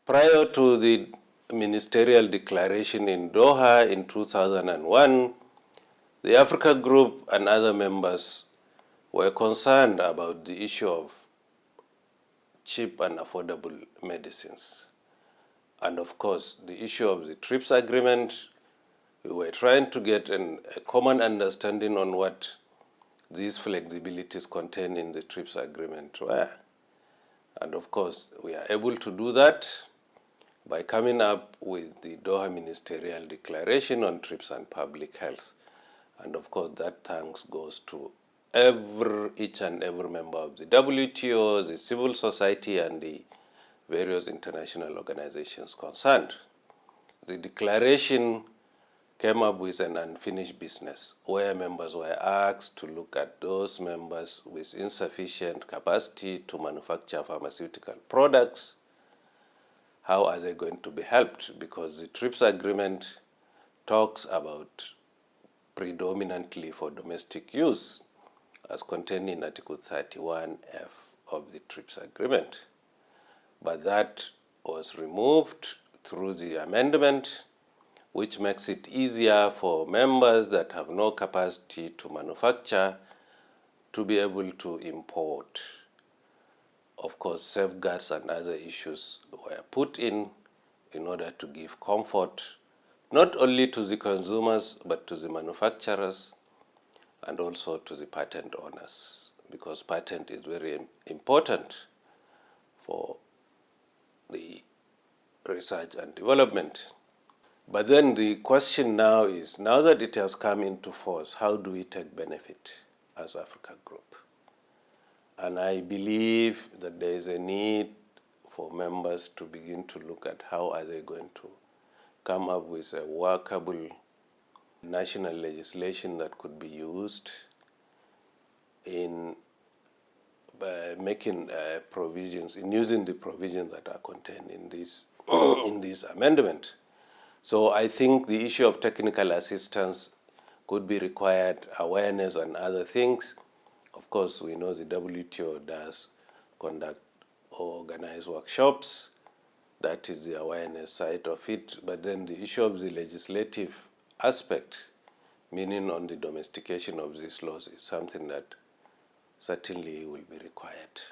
Prior to the ministerial declaration in Doha in 2001, the Africa Group and other members were concerned about the issue of cheap and affordable medicines. And of course, the issue of the TRIPS agreement, we were trying to get a common understanding on what these flexibilities contained in the TRIPS agreement were. And of course, we are able to do that by coming up with the Doha Ministerial Declaration on TRIPS and Public Health. And of course, that thanks goes to each and every member of the WTO, the civil society, and the various international organizations concerned. The declaration came up with an unfinished business where members were asked to look at those members with insufficient capacity to manufacture pharmaceutical products. How are they going to be helped? Because the TRIPS agreement talks about predominantly for domestic use as contained in Article 31F of the TRIPS agreement. But that was removed through the amendment, which makes it easier for members that have no capacity to manufacture to be able to import. Of course, safeguards and other issues were put in order to give comfort not only to the consumers but to the manufacturers and also to the patent owners, because patent is very important for the research and development. But then the question now is, now that it has come into force, how do we take benefit as Africa Group? And I believe that there is a need for members to begin to look at how are they going to come up with a workable national legislation that could be used in making provisions, in using the provisions that are contained in this in this amendment. So I think the issue of technical assistance could be required, awareness and other things. Of course, we know the WTO does conduct or organize workshops. That is the awareness side of it. But then the issue of the legislative aspect, meaning on the domestication of these laws, is something that certainly will be required.